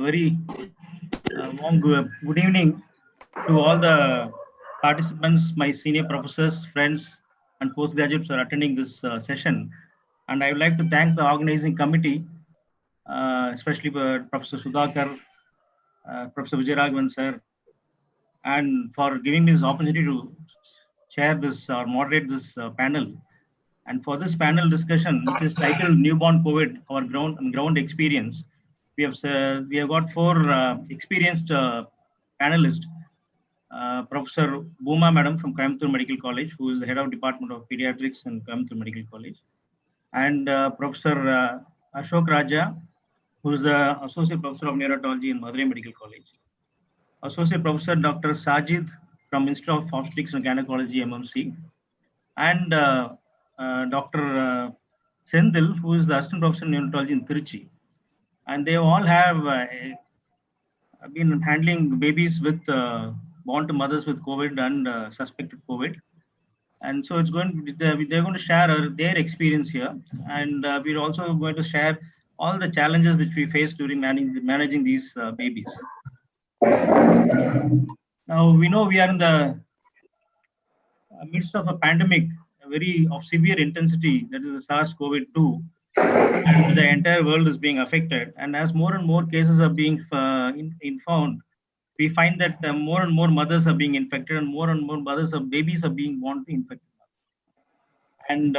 very warm good evening to all the participants, my senior professors, friends, and postgraduates who are attending this session. And I would like to thank the organizing committee, especially Professor Sudhakar, Professor Vijayaraghavan sir, and for giving me this opportunity to share this or moderate this panel. And for this panel discussion, which is titled "Newborn COVID: Our Ground Experience," we have got four experienced panelists. Professor Booma Madam from Coimbatore Medical College, who is the head of Department of Pediatrics in Coimbatore Medical College, and Professor Ashok Raja, who is the Associate Professor of Neonatology in Madurai Medical College, Associate Professor Dr. Sajid from Institute of Obstetrics and Gynecology, MMC, and Dr. Sendil, who is the Assistant Professor in Neonatology in Trichy. And they all have been handling babies with born to mothers with COVID and suspected COVID. And so it's they're going to share their experience here. And we're also going to share all the challenges which we face during managing these babies. Now, we know we are in the midst of a pandemic, of severe intensity, that is the SARS-CoV-2, and the entire world is being affected. And as more and more cases are being found, we find that more and more mothers are being infected, and more mothers of babies are being born to infected. And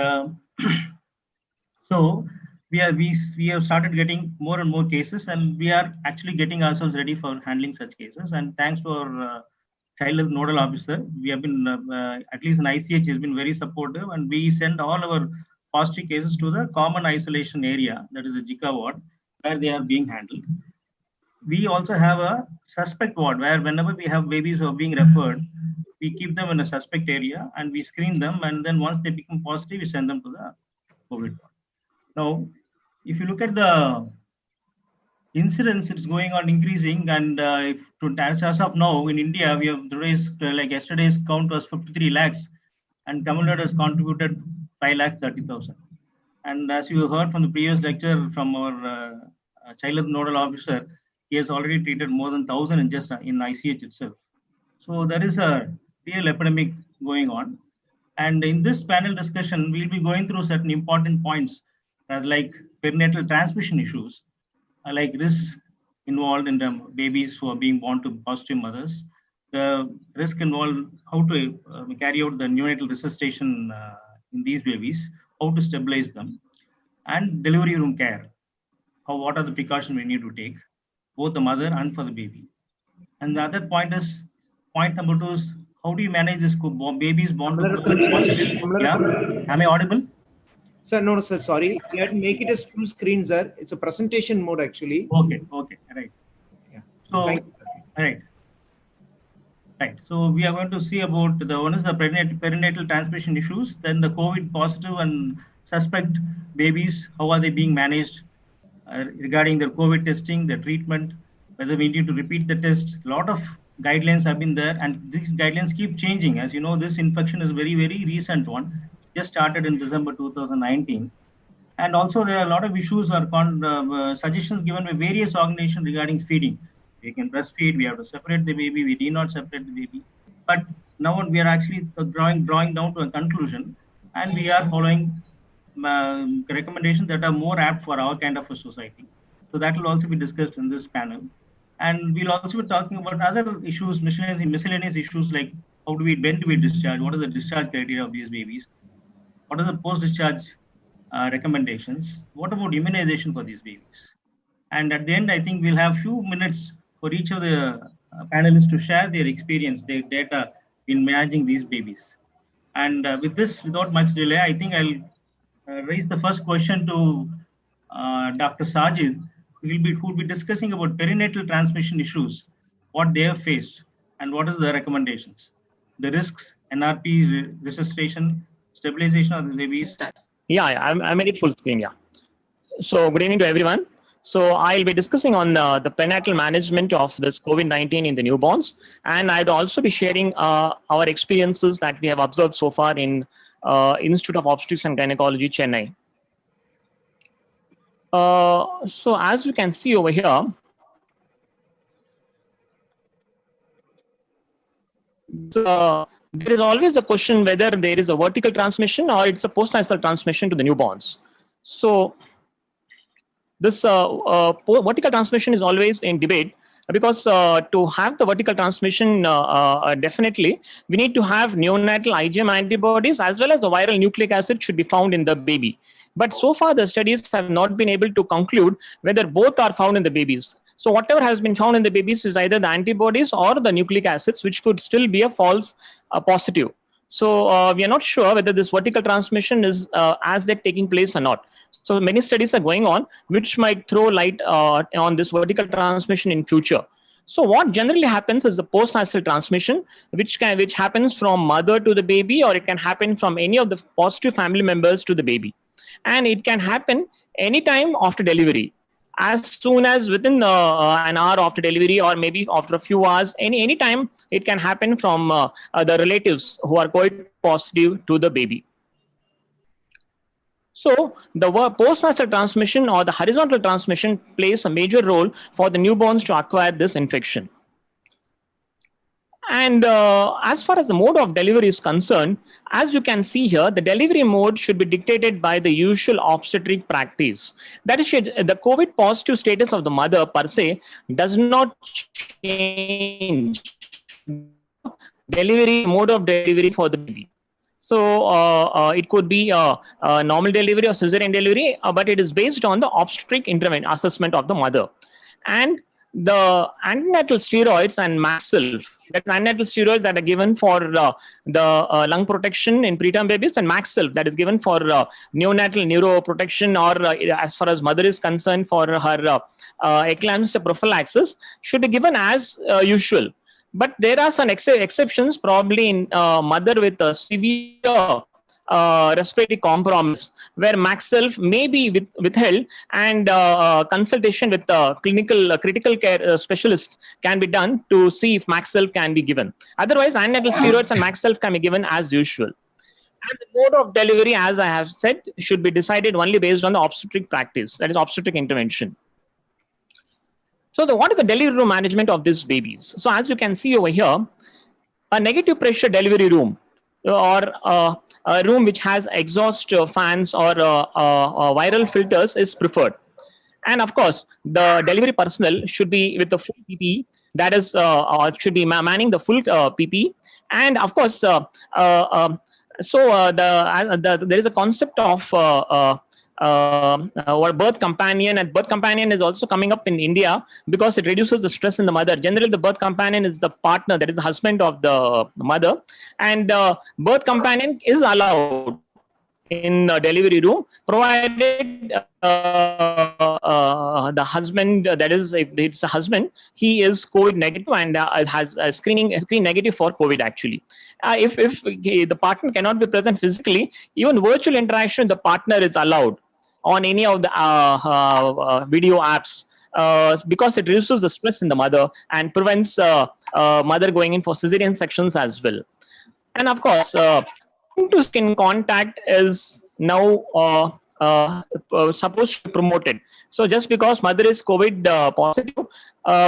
so we have started getting more and more cases, and we are actually getting ourselves ready for handling such cases. And thanks to our child health nodal officer, we have been at least in ICH has been very supportive, and we send all our positive cases to the common isolation area, that is the JICA ward, where they are being handled. We also have a suspect ward where whenever we have babies who are being referred, we keep them in a suspect area and we screen them, and then once they become positive, we send them to the COVID ward. Now, if you look at the incidence, it's going on increasing, and as of now in India, we have yesterday's count was 53 lakhs, and Tamil Nadu has contributed 5,30,000. And as you heard from the previous lecture from our child health nodal officer, he has already treated more than 1,000 in ICH itself. So there is a real epidemic going on. And in this panel discussion, we'll be going through certain important points like perinatal transmission issues, like risks involved in the babies who are being born to positive mothers, the risk involved how to carry out the neonatal resuscitation in these babies, how to stabilize them, and delivery room care. What are the precautions we need to take, both the mother and for the baby. And the other point number 2 is how do you manage this babies born to positive? Yeah, am I audible? Sir, no, sir, sorry. You have to make it as full screen, sir. It's a presentation mode, actually. Okay, right. Yeah. So, right. So we are going to see about one is the perinatal transmission issues, then the COVID positive and suspect babies, how are they being managed regarding their COVID testing, the treatment, whether we need to repeat the test. A lot of guidelines have been there, and these guidelines keep changing. As you know, this infection is very, very recent one, just started in December 2019. And also there are a lot of issues or suggestions given by various organizations regarding feeding. We can breastfeed, we have to separate the baby, we need not separate the baby. But now we are actually drawing down to a conclusion, and we are following recommendations that are more apt for our kind of a society. So that will also be discussed in this panel. And we'll also be talking about other issues, miscellaneous issues like when do we discharge, what are the discharge criteria of these babies, what are the post-discharge recommendations, what about immunization for these babies. And at the end, I think we'll have few minutes for each of the panelists to share their experience, their data in managing these babies. And with this, without much delay, I think I'll raise the first question to Dr. Sajid, who will be discussing about perinatal transmission issues, what they have faced, and what is the recommendations, the risks, NRP resuscitation, stabilization of the babies. Yeah, I'm in full screen. Yeah. So good evening to everyone. So I'll be discussing on the prenatal management of this COVID-19 in the newborns, and I'd also be sharing our experiences that we have observed so far in Institute of Obstetrics and Gynecology, Chennai. So as you can see over here, there is always a question whether there is a vertical transmission or it's a postnasal transmission to the newborns. So this vertical transmission is always in debate, because to have the vertical transmission, definitely we need to have neonatal IgM antibodies as well as the viral nucleic acid should be found in the baby. But so far the studies have not been able to conclude whether both are found in the babies. So whatever has been found in the babies is either the antibodies or the nucleic acids, which could still be a false positive. So we are not sure whether this vertical transmission is as yet taking place or not. So many studies are going on, which might throw light on this vertical transmission in future. So what generally happens is the postnasal transmission, which happens from mother to the baby, or it can happen from any of the positive family members to the baby. And it can happen anytime after delivery, as soon as within an hour after delivery, or maybe after a few hours, any time it can happen from the relatives who are COVID positive to the baby. So the postnasal transmission or the horizontal transmission plays a major role for the newborns to acquire this infection. And as far as the mode of delivery is concerned, as you can see here, the delivery mode should be dictated by the usual obstetric practice. That is, the COVID positive status of the mother per se does not change delivery mode of delivery for the baby. So it could be a normal delivery or cesarean delivery, but it is based on the obstetric intervention assessment of the mother. And the antenatal steroids and Maxilf, that's antenatal steroids that are given for the lung protection in preterm babies, and Maxilf that is given for neonatal neuroprotection, or as far as mother is concerned for her eclampsia prophylaxis, should be given as usual. But there are some exceptions, probably in mother with a severe respiratory compromise, where Maxilf may be withheld, and consultation with critical care specialists can be done to see if Maxilf can be given. Otherwise, antenatal steroids and Maxilf can be given as usual. And the mode of delivery, as I have said, should be decided only based on the obstetric practice, that is obstetric intervention. So what is the delivery room management of these babies? So as you can see over here, a negative pressure delivery room, or a room which has exhaust fans or viral filters is preferred. And of course, the delivery personnel should be with the full PPE, that is, should be manning the full PPE. And of course, there is a concept of or birth companion, and birth companion is also coming up in India because it reduces the stress in the mother. Generally, the birth companion is the partner, that is the husband of the mother, and birth companion is allowed in the delivery room, provided the husband, that is, if it's a husband, he is COVID negative and has a screen negative for COVID actually. If the partner cannot be present physically, even virtual interaction with the partner is allowed on any of the video apps, because it reduces the stress in the mother and prevents mother going in for cesarean sections as well. And of course, skin-to-skin contact is now supposed to be promoted. So just because mother is COVID positive,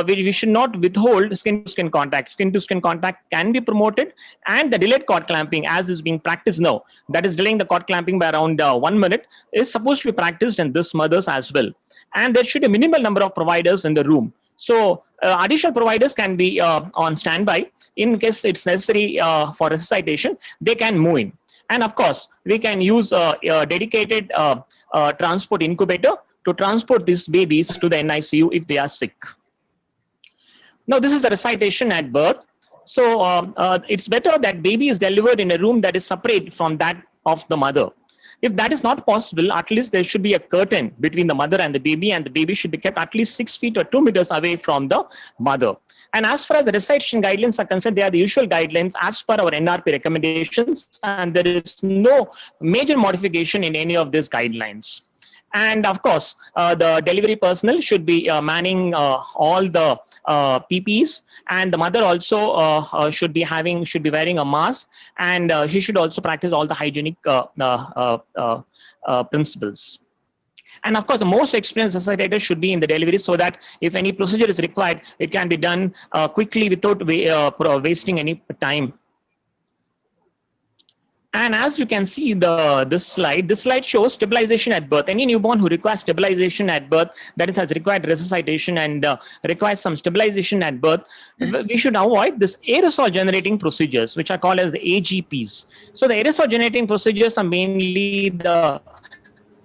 we should not withhold skin-to-skin contact. Skin-to-skin contact can be promoted, and the delayed cord clamping, as is being practiced now, that is delaying the cord clamping by around 1 minute, is supposed to be practiced in this mothers as well. And there should be a minimal number of providers in the room. So additional providers can be on standby. In case it's necessary for resuscitation, they can move in. And of course, we can use a dedicated transport incubator to transport these babies to the NICU if they are sick. Now, this is the resuscitation at birth. So it's better that baby is delivered in a room that is separate from that of the mother. If that is not possible, at least there should be a curtain between the mother and the baby should be kept at least 6 feet or 2 meters away from the mother. And as far as the resuscitation guidelines are concerned, they are the usual guidelines as per our NRP recommendations, and there is no major modification in any of these guidelines. And of course, the delivery personnel should be manning all the PPEs, and the mother also should be wearing a mask, and she should also practice all the hygienic principles. And of course, the most experienced resuscitator should be in the delivery, so that if any procedure is required, it can be done quickly without wasting any time And as you can see this slide shows stabilization at birth. Any newborn who requires stabilization at birth, that is has required resuscitation and requires some stabilization at birth, we should avoid this aerosol generating procedures, which are called as the AGPs. So the aerosol generating procedures are mainly the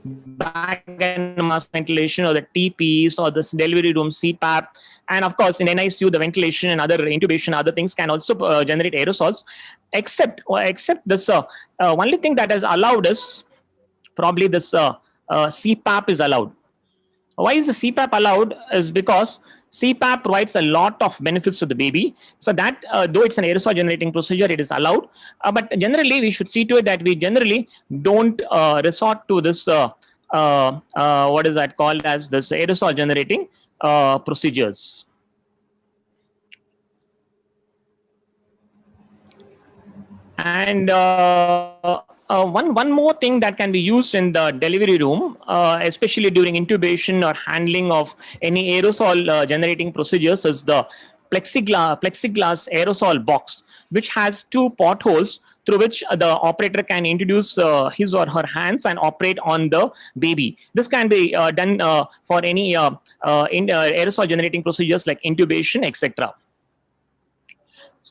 bag and mask ventilation or the TPs or this delivery room CPAP. And of course, in NICU, the ventilation and other intubation, other things can also generate aerosols. Except this only thing that is allowed is probably this CPAP is allowed. Why is the CPAP allowed? Is because CPAP provides a lot of benefits to the baby. So that though it's an aerosol generating procedure, it is allowed. But generally, we should see to it that we generally don't resort to this, what is that called as this aerosol generating procedures. And one more thing that can be used in the delivery room, especially during intubation or handling of any aerosol generating procedures, is the plexiglass aerosol box, which has two portholes through which the operator can introduce his or her hands and operate on the baby. This can be done for any aerosol generating procedures like intubation, etc.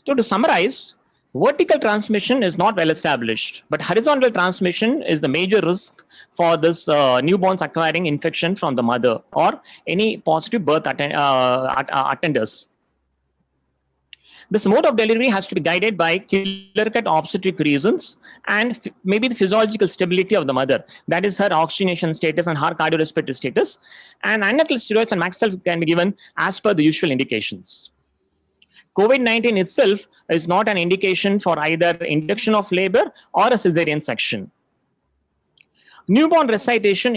So to summarize, vertical transmission is not well established, but horizontal transmission is the major risk for this newborns acquiring infection from the mother or any positive birth attenders. This mode of delivery has to be guided by clear-cut obstetric reasons and maybe the physiological stability of the mother, that is her oxygenation status and her cardiorespiratory status. And antenatal steroids and Maxel can be given as per the usual indications. COVID-19 itself is not an indication for either induction of labor or a cesarean section. Newborn resuscitation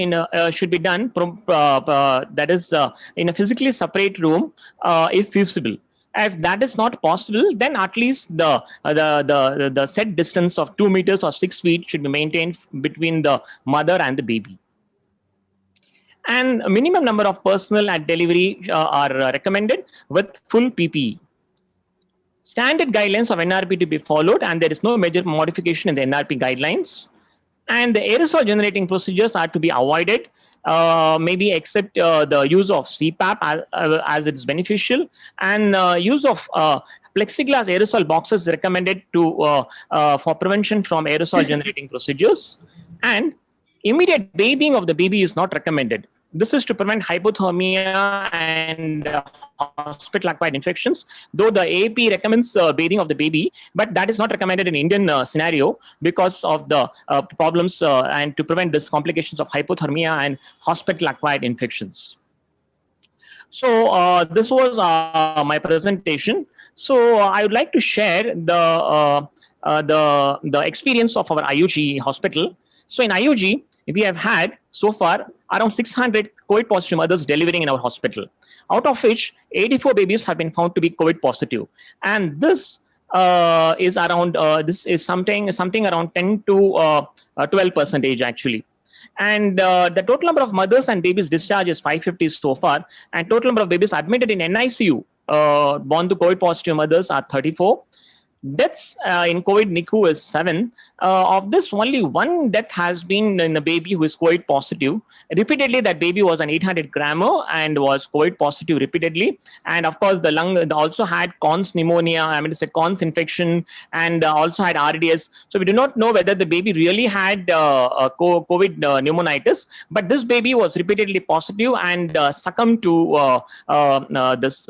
should be done that is in a physically separate room if feasible. If that is not possible, then at least the set distance of 2 meters or 6 feet should be maintained between the mother and the baby. And a minimum number of personnel at delivery are recommended with full PPE. Standard guidelines of NRP to be followed, and there is no major modification in the NRP guidelines. And the aerosol generating procedures are to be avoided, maybe except the use of CPAP as it's beneficial, and use of plexiglass aerosol boxes recommended to for prevention from aerosol generating procedures. And immediate bathing of the baby is not recommended. This is to prevent hypothermia and hospital-acquired infections, though the AAP recommends bathing of the baby, but that is not recommended in Indian scenario because of the problems and to prevent these complications of hypothermia and hospital-acquired infections. So this was my presentation. So I would like to share the experience of our IUG hospital. So in IUG, we have had so far around 600 COVID positive mothers delivering in our hospital, out of which 84 babies have been found to be COVID positive. And this is around something around 10 to 12% actually. And the total number of mothers and babies discharged is 550 so far, and total number of babies admitted in NICU born to COVID positive mothers are 34. Deaths in COVID NICU is 7. Of this, only one death has been in a baby who is COVID positive. Repeatedly, that baby was an 800 grammer and was COVID positive repeatedly. And of course, the lung also had Cons pneumonia, Cons infection, and also had RDS. So we do not know whether the baby really had COVID pneumonitis, but this baby was repeatedly positive and succumbed to this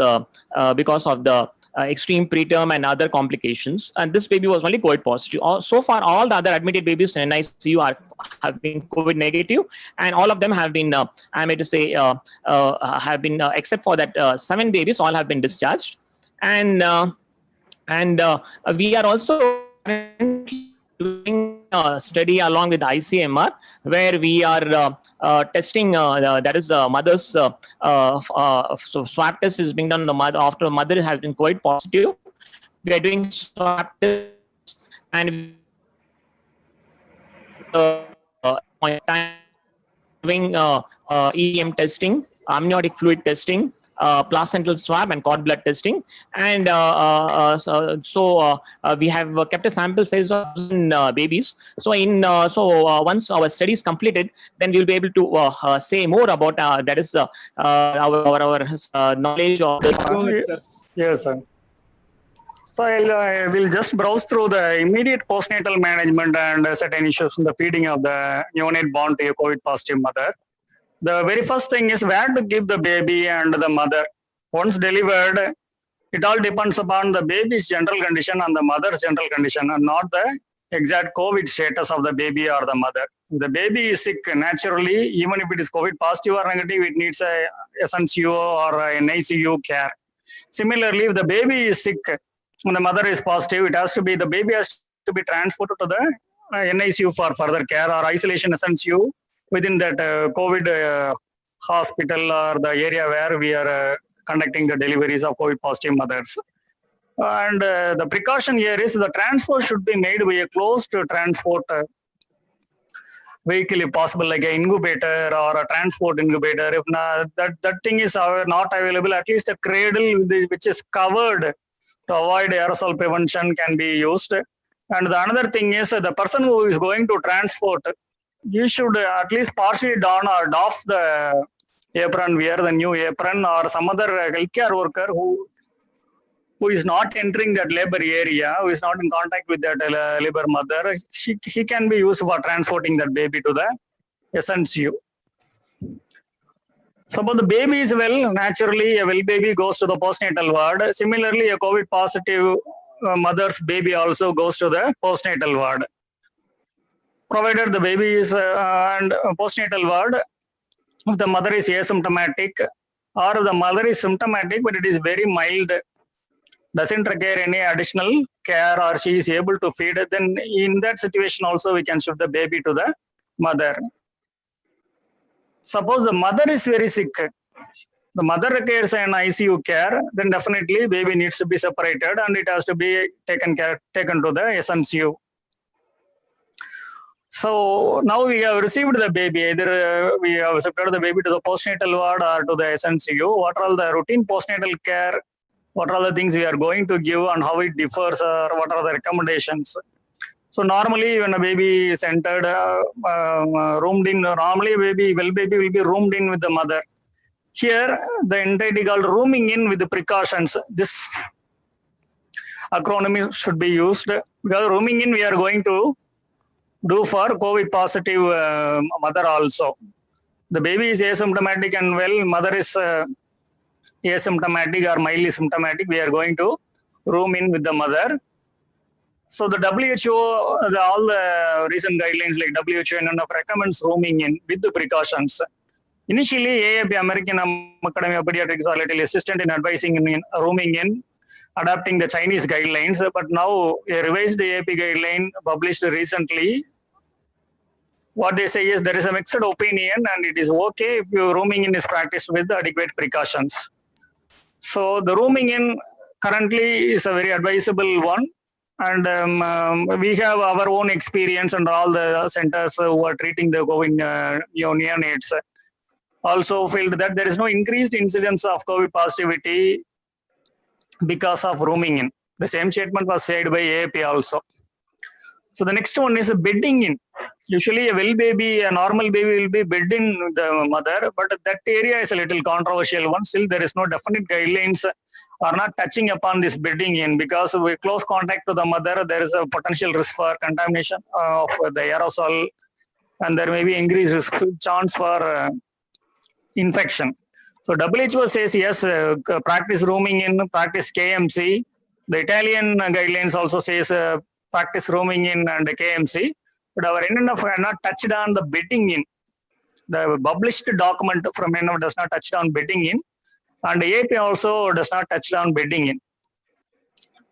because of the extreme preterm and other complications, and this baby was only COVID positive. So far, all the other admitted babies in NICU have been COVID negative, and all of them have been, except for that 7 babies, all have been discharged. And we are also doing a study along with ICMR, where we are testing that is mother's so swab test is being done on the mother after mother has been COVID positive. We are doing swab tests and doing EM testing, amniotic fluid testing, placental swab and cord blood testing. And we have kept a sample size of babies. So once our study is completed, then we'll be able to say more about that is our knowledge of Go ahead, sir. Yes, sir. So I will just browse through the immediate postnatal management and certain issues in the feeding of the neonate born to a COVID positive mother. The very first thing is where to give the baby and the mother. Once delivered, it all depends upon the baby's general condition and the mother's general condition, and not the exact COVID status of the baby or the mother. The baby is sick naturally, even if it is COVID positive or negative, it needs a SNCO or an ICU care. Similarly, if the baby is sick and the mother is positive, the baby has to be transported to the NICU for further care or isolation SNCU within that COVID hospital or the area where we are conducting the deliveries of COVID positive mothers. And the precaution here is the transport should be made by a closed transport vehicle if possible, like an incubator or a transport incubator. If that thing is not available, at least a cradle which is covered to avoid aerosol prevention can be used. And the another thing is the person who is going to transport, you should at least partially don or doff the apron, wear the new apron, or some other healthcare worker who is not entering that labor area, who is not in contact with that labor mother, he can be used for transporting that baby to the SNCU. Suppose the baby is well, naturally a well baby goes to the postnatal ward. Similarly, a COVID positive mother's baby also goes to the postnatal ward. Provided the baby is and postnatal ward, if the mother is asymptomatic or the mother is symptomatic but it is very mild, doesn't require any additional care, or she is able to feed, then in that situation also we can shift the baby to the mother. Suppose the mother is very sick, the mother requires an ICU care, then definitely baby needs to be separated and it has to be taken to the SNCU. So now we have received the baby, either we have shifted the baby to the postnatal ward or to the SNCU. What are all the routine postnatal care? What are the things we are going to give and how it differs, or what are the recommendations? So normally when a baby is entered, roomed in, normally baby will be roomed in with the mother. Here the entity called rooming in with the precautions. This acronym should be used, because rooming in we are going to do for COVID positive mother also. The baby is asymptomatic and well, mother is asymptomatic or mildly symptomatic, we are going to room in with the mother. So the WHO, all the recent guidelines like WHO and recommends rooming in with the precautions. Initially, AAP, American Academy of Pediatrics, are little assistant in advising in rooming in, adapting the Chinese guidelines. But now a revised AAP guideline published recently, what they say is there is a mixed opinion and it is okay if your rooming in is practiced with adequate precautions. So the rooming in currently is a very advisable one, and we have our own experience, and all the centers who are treating the COVID neonates also felt that there is no increased incidence of COVID positivity because of rooming in. The same statement was said by AAP also. So the next one is bedding in. Usually a well baby, a normal baby will be bedded in the mother, but that area is a little controversial one. Still there is no definite guidelines are not touching upon this bedding in, because with close contact to the mother, there is a potential risk for contamination of the aerosol, and there may be increased risk chance for infection. So WHO says yes, practice rooming in, practice KMC. The Italian guidelines also says practice rooming in and KMC. But our NNF have not touched on the bedding in. The published document from NNF does not touch on bedding in, and AAP also does not touch on bedding in.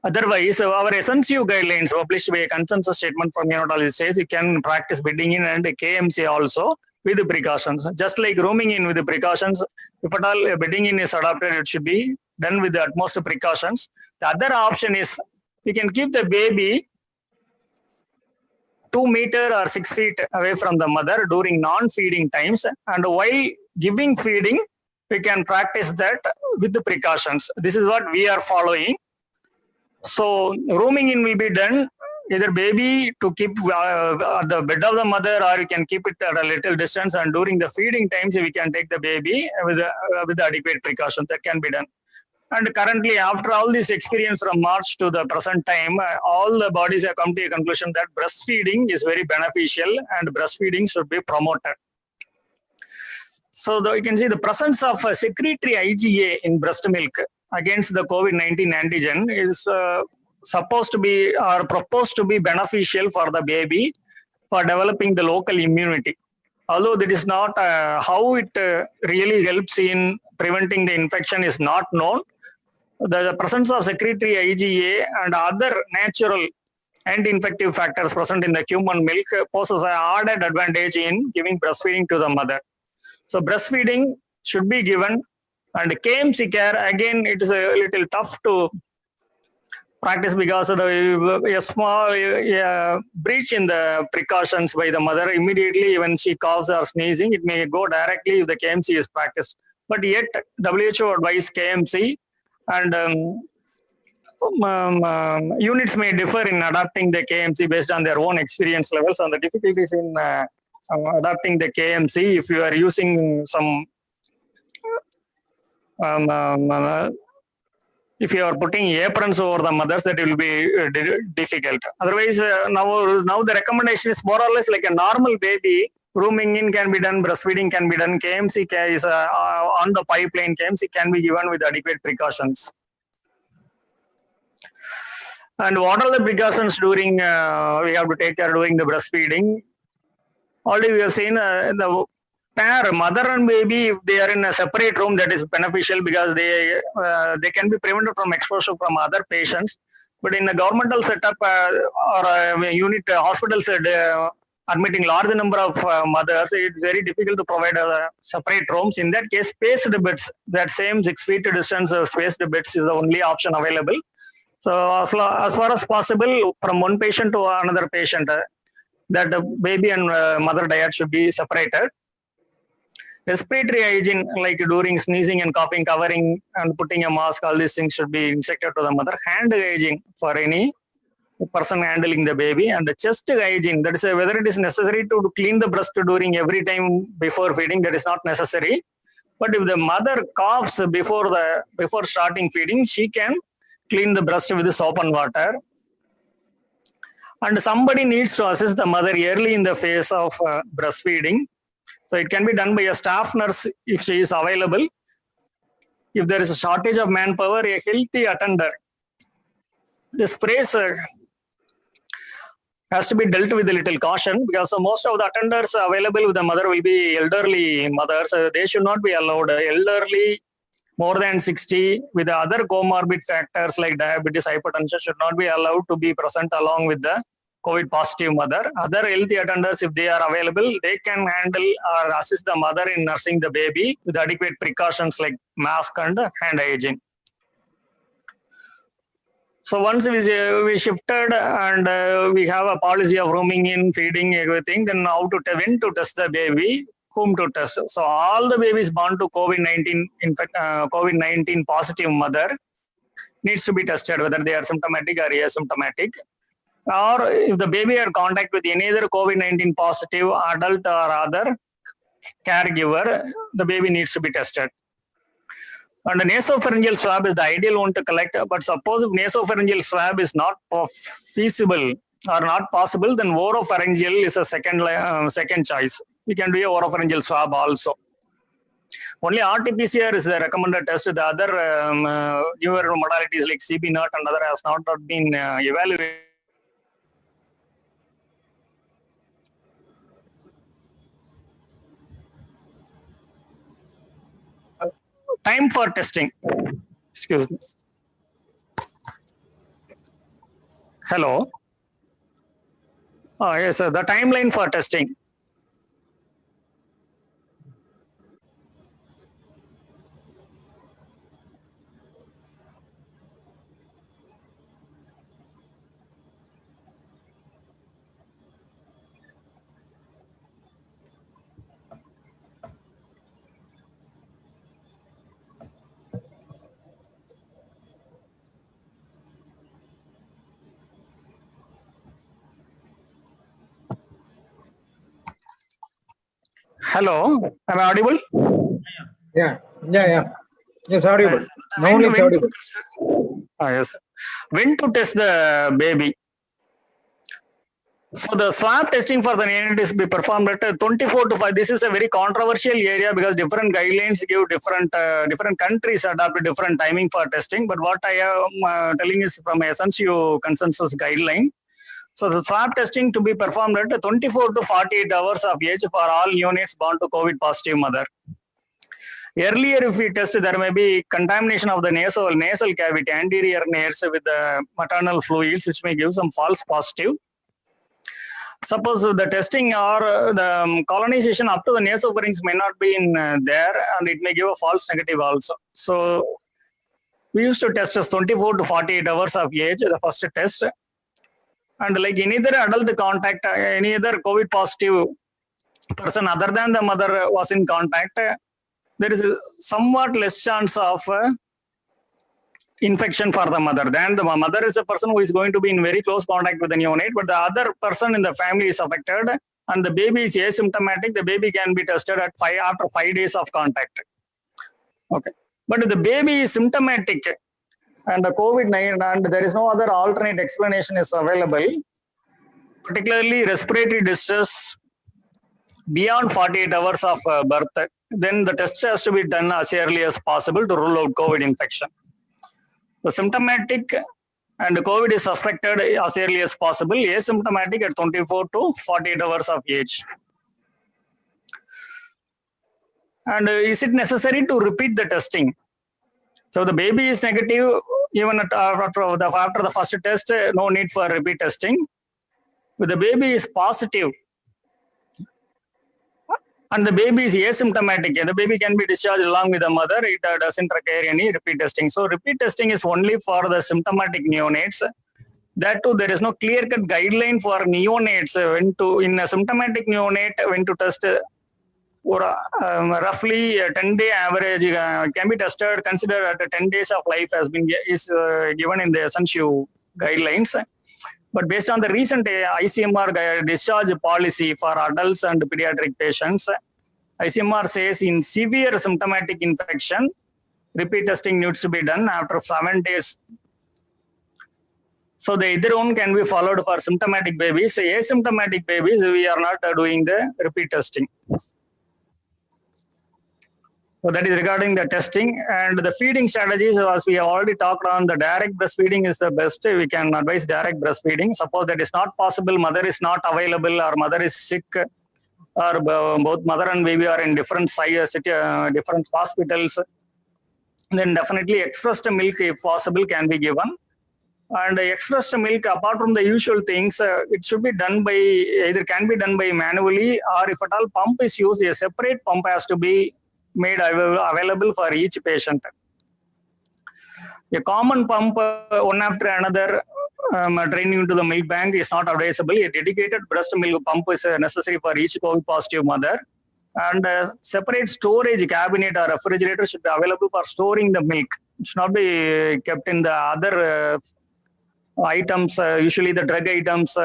Otherwise, our SNCU guidelines published by a consensus statement from neonatology says you can practice bedding in and KMC also with the precautions. Just like rooming in with the precautions, if at all bedding in is adopted, it should be done with the utmost precautions. The other option is we can keep the baby 2 meters or 6 feet away from the mother during non-feeding times, and while giving feeding, we can practice that with the precautions. This is what we are following. So rooming in will be done either baby to keep at the bed of the mother, or you can keep it at a little distance, and during the feeding times we can take the baby with adequate precautions. That can be done. And currently, after all this experience from March to the present time, all the bodies have come to a conclusion that breastfeeding is very beneficial and breastfeeding should be promoted. So you can see the presence of a secretory IgA in breast milk against the COVID-19 antigen is supposed to be or proposed to be beneficial for the baby for developing the local immunity. Although that is not how it really helps in preventing the infection is not known. The presence of secretory IgA and other natural anti-infective factors present in the human milk poses an added advantage in giving breastfeeding to the mother. So breastfeeding should be given, and KMC care, again, it is a little tough to practice because of a small breach in the precautions by the mother. Immediately when she coughs or sneezing, it may go directly if the KMC is practiced. But yet WHO advised KMC, and units may differ in adapting the KMC based on their own experience levels and the difficulties in adapting the KMC. If you are using some if you are putting aprons over the mothers, that will be difficult. Otherwise, now the recommendation is more or less like a normal baby. Rooming in can be done, breastfeeding can be done, KMC is on the pipeline. KMC can be given with adequate precautions. And what are the precautions during we have to take care during the breastfeeding? Already we have seen the pair, mother and baby, if they are in a separate room, that is beneficial because they can be prevented from exposure from other patients. But in a governmental setup or a unit, hospitals admitting large number of mothers, it's very difficult to provide separate rooms. In that case, spaced beds, that same 6 feet distance of spaced beds is the only option available. So as far as possible, from one patient to another patient, that the baby and mother diet should be separated. Respiratory hygiene, like during sneezing and coughing, covering and putting a mask, all these things should be instructed to the mother. Hand hygiene for any person handling the baby, and the chest hygiene, that is whether it is necessary to clean the breast during every time before feeding, that is not necessary. But if the mother coughs before starting feeding, she can clean the breast with soap and water. And somebody needs to assist the mother early in the phase of breastfeeding. So it can be done by a staff nurse if she is available. If there is a shortage of manpower, a healthy attender. This phrase has to be dealt with a little caution because most of the attenders available with the mother will be elderly mothers. They should not be allowed. Elderly more than 60 with the other comorbid factors like diabetes, hypertension should not be allowed to be present along with the COVID positive mother. Other healthy attenders, if they are available, they can handle or assist the mother in nursing the baby with adequate precautions like mask and hand hygiene. So once we shifted and we have a policy of rooming in, feeding, everything, then when to test the baby, whom to test. So all the babies born to COVID-19 positive mother needs to be tested, whether they are symptomatic or asymptomatic. Or if the baby had contact with any other COVID-19 positive adult or other caregiver, the baby needs to be tested. And the nasopharyngeal swab is the ideal one to collect. But suppose if nasopharyngeal swab is not feasible or not possible, then oropharyngeal is a second choice. We can do a oropharyngeal swab also. Only RT-PCR is the recommended test. The other newer modalities like CB0 and other has not been evaluated. Time for testing. Excuse me. Hello. Oh, yes, sir. The timeline for testing. Hello, am I audible? Yeah. Yes, audible. Now When, only it's when audible. yes. When to test the baby? So the swab testing for the neonate is be performed at 24 to 5. This is a very controversial area because different guidelines give different countries adopt a different timing for testing. But what I am telling is from SNCU consensus guideline. So the swab testing to be performed at 24 to 48 hours of age for all neonates born to COVID positive mother. Earlier, if we test, there may be contamination of the nasal cavity, anterior nares with the maternal fluids, which may give some false positive. Suppose the testing or the colonization up to the nasopharynx may not be in there, and it may give a false negative also. So we used to test as 24 to 48 hours of age, the first test. And like any other adult contact, any other COVID positive person other than the mother was in contact, there is a somewhat less chance of infection for the mother. Then the mother is a person who is going to be in very close contact with the neonate, but the other person in the family is affected and the baby is asymptomatic. The baby can be tested at after 5 days of contact. Okay, but if the baby is symptomatic and the COVID-19 and there is no other alternate explanation is available, particularly respiratory distress beyond 48 hours of birth, then the test has to be done as early as possible to rule out COVID infection. The symptomatic and COVID is suspected as early as possible, asymptomatic at 24 to 48 hours of age. And is it necessary to repeat the testing? So the baby is negative, even after the first test, no need for repeat testing. If the baby is positive, and the baby is asymptomatic, the baby can be discharged along with the mother. It doesn't require any repeat testing. So repeat testing is only for the symptomatic neonates. That too, there is no clear-cut guideline for neonates when to, in a symptomatic neonate, when to test roughly 10-day average can be tested, considered at 10 days of life has been given in the SNCU guidelines. But based on the recent ICMR discharge policy for adults and pediatric patients, ICMR says in severe symptomatic infection, repeat testing needs to be done after 7 days. So the either one can be followed for symptomatic babies. Asymptomatic babies, we are not doing the repeat testing. So that is regarding the testing and the feeding strategies. As we have already talked on, the direct breastfeeding is the best. We can advise direct breastfeeding. Suppose that is not possible, mother is not available, or mother is sick, or both mother and baby are in different different hospitals, then definitely expressed milk, if possible, can be given. And expressed milk, apart from the usual things, it should be done by either can be done by manually, or if at all pump is used, a separate pump has to be made available for each patient. A common pump, one after another, draining into the milk bank is not advisable. A dedicated breast milk pump is necessary for each COVID positive mother. And separate storage cabinet or refrigerator should be available for storing the milk. It should not be kept in the other items. Usually the drug items,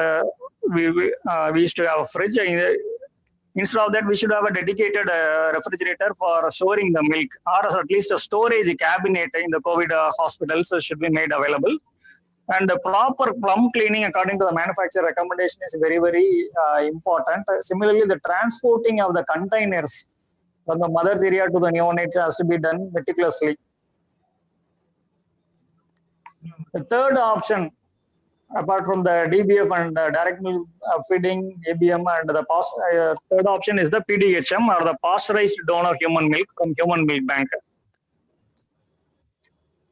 we used to have a fridge. Instead of that, we should have a dedicated refrigerator for storing the milk, or at least a storage cabinet in the COVID hospitals should be made available. And the proper plumb cleaning according to the manufacturer recommendation is very, very important. Similarly, the transporting of the containers from the mother's area to the neonates has to be done meticulously. The third option, apart from the DBF and direct milk feeding, ABM, and the third option is the PDHM, or the pasteurized donor human milk from human milk bank.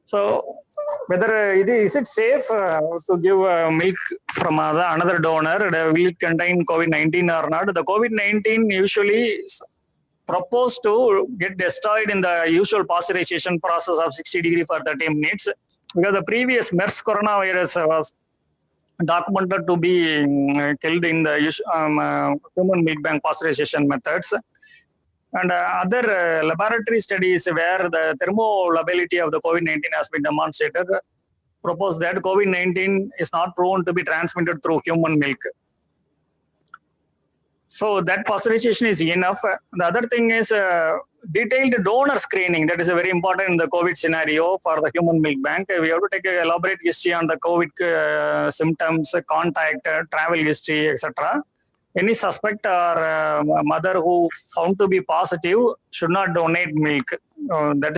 So, whether is it safe to give milk from another donor? Will it contain COVID-19 or not? The COVID-19 usually is proposed to get destroyed in the usual pasteurization process of 60 degrees for 30 minutes, because the previous MERS coronavirus was documented to be killed in the human milk bank pasteurization methods. And other laboratory studies where the thermolability of the COVID-19 has been demonstrated propose that COVID-19 is not prone to be transmitted through human milk. So that pasteurization is enough. The other thing is detailed donor screening. That is very important in the COVID scenario for the human milk bank. We have to take an elaborate history on the COVID symptoms, contact, travel history, etc. Any suspect or mother who found to be positive should not donate milk. That